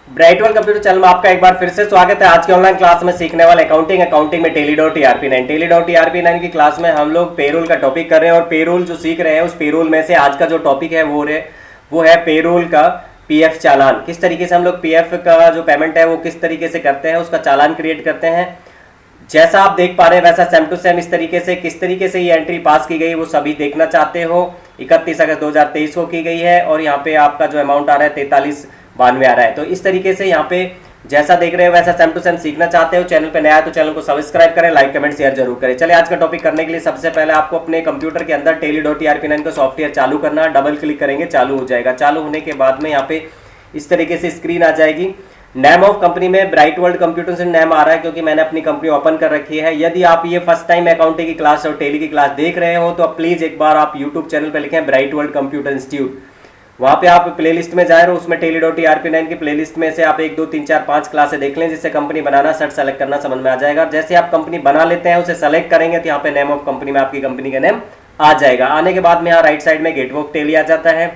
ब्राइटवेल computer channel में आपका एक बार फिर से स्वागत है। आज के ऑनलाइन क्लास में सीखने वाले अकाउंटिंग में टेली.ERP9 की क्लास में हम लोग पेरोल का टॉपिक कर रहे हैं और पेरोल जो सीख रहे हैं उस पेरोल में से आज का जो टॉपिक है वो है पेरोल का पीएफ चालान। किस तरीके से हम लोग पीएफ का जो पेमेंट है वो किस तरीके से करते हैं, उसका चालान क्रिएट करते हैं। जैसा आप देख पा रहे हैं वैसा सेम टू सेम इस तरीके से किस तरीके से ये एंट्री पास की गई वो सभी देखना चाहते हो। 31 अगस्त 2023 को की गई है और यहाँ पे आपका जो अमाउंट आ रहा है 4392 आ रहा है। तो इस तरीके से यहाँ पे जैसा देख रहे हो वैसा सेम टू सेम सीखना चाहते हो। चैनल पे नया है तो चैनल को सब्सक्राइब करें, लाइक कमेंट शेयर जरूर करें। चलिए आज का टॉपिक करने के लिए सबसे पहले आपको अपने कंप्यूटर के अंदर टेली.ERP9 का सॉफ्टवेयर चालू करना। डबल क्लिक करेंगे, चालू हो जाएगा। चालू होने के बाद में यहाँ पे इस तरीके से स्क्रीन आ जाएगी। नेम ऑफ कंपनी में ब्राइट वर्ल्ड कंप्यूटर से नेम आ रहा है क्योंकि मैंने अपनी कंपनी ओपन कर रखी है। यदि आप ये फर्स्ट टाइम अकाउंटिंग की क्लास और टेली की क्लास देख रहे हो तो प्लीज एक बार आप यूट्यूब चैनल पे लिखें ब्राइट वर्ल्ड कंप्यूटर इंस्टीट्यूट। वहां पे आप प्लेलिस्ट में जाए और उसमें टेली.ERP9 की प्लेलिस्ट में से आप 1 2 3 4 5 क्लासें देख लें, जिससे कंपनी बनाना सर्च सेलेक्ट करना समझ में आ जाएगा। जैसे आप कंपनी बना लेते हैं उसे सेलेक्ट करेंगे तो यहाँ पे नेम ऑफ कंपनी में आपकी कंपनी का नेम आ जाएगा। आने के बाद में यहाँ राइट साइड में गेटवे ऑफ टेली आ जाता है।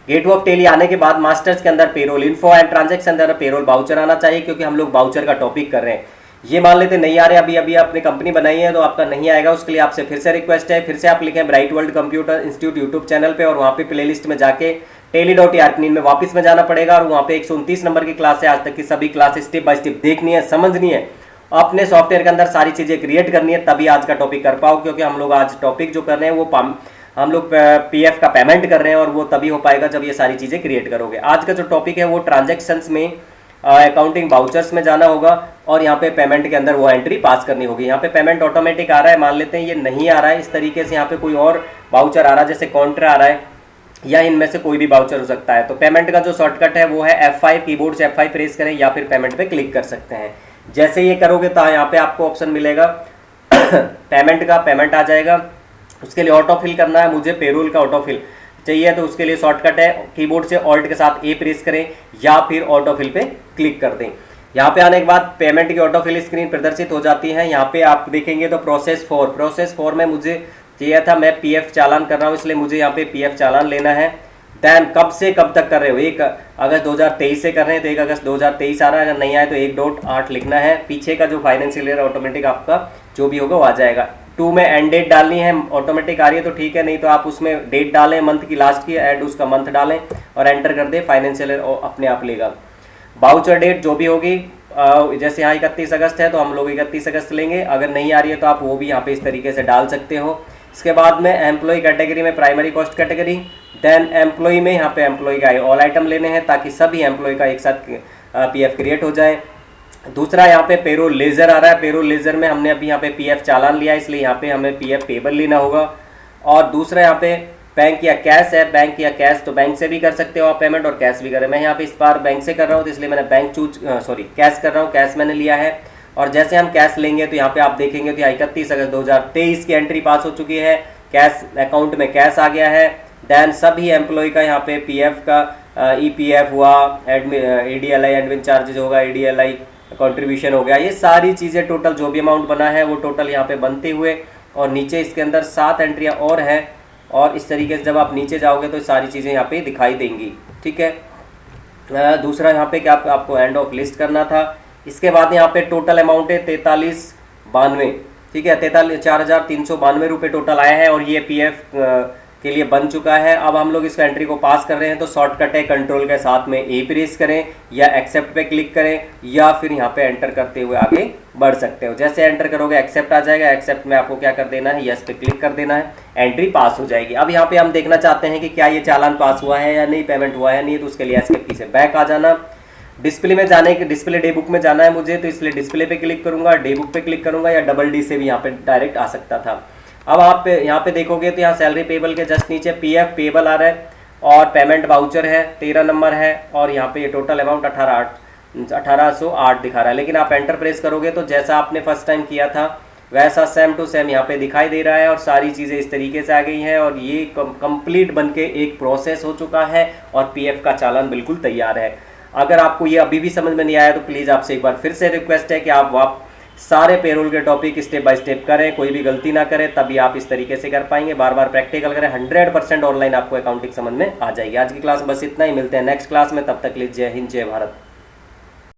गेटवे ऑफ टेली आने के बाद मास्टर्स के अंदर पेरोल इन्फो एंड ट्रांजैक्शन अंदर पेरोल बाउचर आना चाहिए क्योंकि हम लोग बाउचर का टॉपिक कर रहे हैं। ये मान लेते नहीं आ रहे, अभी आपने कंपनी बनाई है तो आपका नहीं आएगा। उसके लिए आपसे फिर से रिक्वेस्ट है, फिर से आप लिखें bright world computer institute YouTube channel पे और वहाँ पे प्लेलिस्ट में जाके टेली.ERP9 में वापस में जाना पड़ेगा और वहाँ पे 129 नंबर की क्लास है। आज तक की सभी क्लासेस स्टेप बाय स्टेप देखनी है, समझनी है, अपने सॉफ्टवेयर के अंदर सारी चीजें क्रिएट करनी है, तभी आज का टॉपिक कर पाओ। क्योंकि हम लोग आज टॉपिक जो कर रहे हैं वो हम लोग पीएफ का पेमेंट कर रहे हैं और वो तभी हो पाएगा जब ये सारी चीजें क्रिएट करोगे। आज का जो टॉपिक है वो ट्रांजैक्शंस में अकाउंटिंग बाउचर्स में जाना होगा और यहाँ पे पेमेंट के अंदर वो एंट्री पास करनी होगी। यहाँ पे पेमेंट ऑटोमेटिक आ रहा है, मान लेते हैं ये नहीं आ रहा है, इस तरीके से यहाँ पे कोई और बाउचर आ रहा है, जैसे कॉन्ट्रा आ रहा है या इनमें से कोई भी बाउचर हो सकता है। तो पेमेंट का जो शॉर्टकट है वो है F5, कीबोर्ड से F5 प्रेस करें या फिर पेमेंट पे क्लिक कर सकते हैं। जैसे ये करोगे तो यहाँ पे आपको ऑप्शन मिलेगा पेमेंट का, पेमेंट आ जाएगा। उसके लिए ऑटो फिल करना है, मुझे पेरोल का ऑटो फिल चाहिए तो उसके लिए शॉर्टकट है कीबोर्ड से ऑल्ट के साथ A प्रेस करें या फिर ऑटो फिल पे क्लिक कर दें। यहाँ पे आने के बाद पेमेंट की ऑटो फिल स्क्रीन प्रदर्शित हो जाती है। यहाँ पे आप देखेंगे तो प्रोसेस 4 में मुझे चाहिए था, मैं पीएफ चालान कर रहा हूँ इसलिए मुझे यहाँ पे पीएफ चालान लेना है। देन कब से कब तक कर रहे हो, 1 अगस्त 2023 से कर रहे हैं तो 1 अगस्त 2023 आ रहा है। अगर नहीं आए तो 1.8 लिखना है। पीछे का जो फाइनेंशियल ईयर ऑटोमेटिक आपका जो भी होगा वो आ जाएगा। 2 में एंड डेट डालनी है, ऑटोमेटिक आ रही है तो ठीक है, नहीं तो आप उसमें डेट डालें मंथ की लास्ट की, एड उसका मंथ डालें और एंटर कर दें, फाइनेंशियल ईयर अपने आप लेगा। बाउचर डेट जो भी होगी, जैसे यहाँ 31 अगस्त है तो हम लोग 31 अगस्त लेंगे। अगर नहीं आ रही है तो आप वो भी यहाँ पे इस तरीके से डाल सकते हो। इसके बाद में एम्प्लॉय कैटेगरी में primary cost category, then employ में यहाँ पे एम्प्लॉय का ऑल आइटम लेने हैं ताकि सभी एम्प्लॉय का एक साथ पीएफ क्रिएट हो जाए। दूसरा यहाँ पे पेरोल लेजर आ रहा है, पेरोल लेजर में हमने अभी यहाँ पे पीएफ चालान लिया इसलिए यहाँ पे हमें पीएफ पेबल लेना होगा। और दूसरा यहाँ पे बैंक या कैश है, बैंक या कैश तो बैंक से भी कर सकते हो आप पेमेंट और कैश भी करें। मैं यहाँ पे इस बार बैंक से कर रहा हूँ तो इसलिए मैंने कैश कर रहा हूँ, कैश मैंने लिया है। और जैसे हम कैश लेंगे तो यहाँ पे आप देखेंगे तो 31 अगस्त 2023 की एंट्री पास हो चुकी है, कैश अकाउंट में कैश आ गया है। देन सभी एम्प्लॉय का यहाँ पे पीएफ का ईपीएफ हुआ, एडीएलआई एडमिन चार्जेज होगा, एडीएलआई कंट्रीब्यूशन हो गया, ये सारी चीज़ें टोटल जो भी अमाउंट बना है वो टोटल यहाँ पे बनते हुए और नीचे इसके अंदर 7 एंट्रियाँ और हैं और इस तरीके से जब आप नीचे जाओगे तो सारी चीज़ें यहाँ पे दिखाई देंगी। ठीक है। दूसरा यहाँ पे क्या आपको एंड ऑफ लिस्ट करना था। इसके बाद यहाँ पे टोटल अमाउंट है 4392। ठीक है, 4,392 रुपये टोटल आया है और ये पीएफ के लिए बन चुका है। अब हम लोग इस एंट्री को पास कर रहे हैं तो शॉर्टकट है कंट्रोल के साथ में A प्रेस करें या एक्सेप्ट पे क्लिक करें या फिर यहाँ पे एंटर करते हुए आगे बढ़ सकते हो। जैसे एंटर करोगे एक्सेप्ट आ जाएगा, एक्सेप्ट में आपको क्या कर देना है, यस पे क्लिक कर देना है, एंट्री पास हो जाएगी। अब यहाँ पे हम देखना चाहते हैं कि क्या ये चालान पास हुआ है या नहीं, पेमेंट हुआ है नहीं, तो उसके लिए एस्केप की से बैक आ जाना। डिस्प्ले में जाने के डिस्प्ले डे बुक में जाना है मुझे तो इसलिए डिस्प्ले पे क्लिक करूंगा, डे बुक पे क्लिक करूंगा या डबल डी से भी यहाँ पे डायरेक्ट आ सकता था। अब आप यहाँ पे देखोगे तो यहाँ सैलरी पेबल के जस्ट नीचे पीएफ पेबल आ रहा है और पेमेंट वाउचर है 13 नंबर है और यहाँ पे ये टोटल अमाउंट 1808 दिखा रहा है। लेकिन आप एंटर प्रेस करोगे तो जैसा आपने फर्स्ट टाइम किया था वैसा सेम टू सेम यहाँ पे दिखाई दे रहा है और सारी चीज़ें इस तरीके से आ गई हैं और ये कंप्लीट बन के एक प्रोसेस हो चुका है और पीएफ का चालान बिल्कुल तैयार है। अगर आपको ये अभी भी समझ में नहीं आया तो प्लीज़ आपसे एक बार फिर से रिक्वेस्ट है कि आप सारे पेरोल के टॉपिक स्टेप बाय स्टेप करें, कोई भी गलती ना करें, तभी आप इस तरीके से कर पाएंगे। बार बार प्रैक्टिकल करें, 100% ऑनलाइन आपको अकाउंटिंग समझ में आ जाएगी। आज की क्लास में बस इतना ही, मिलते हैं नेक्स्ट क्लास में, तब तक के लिए जय हिंद जय भारत।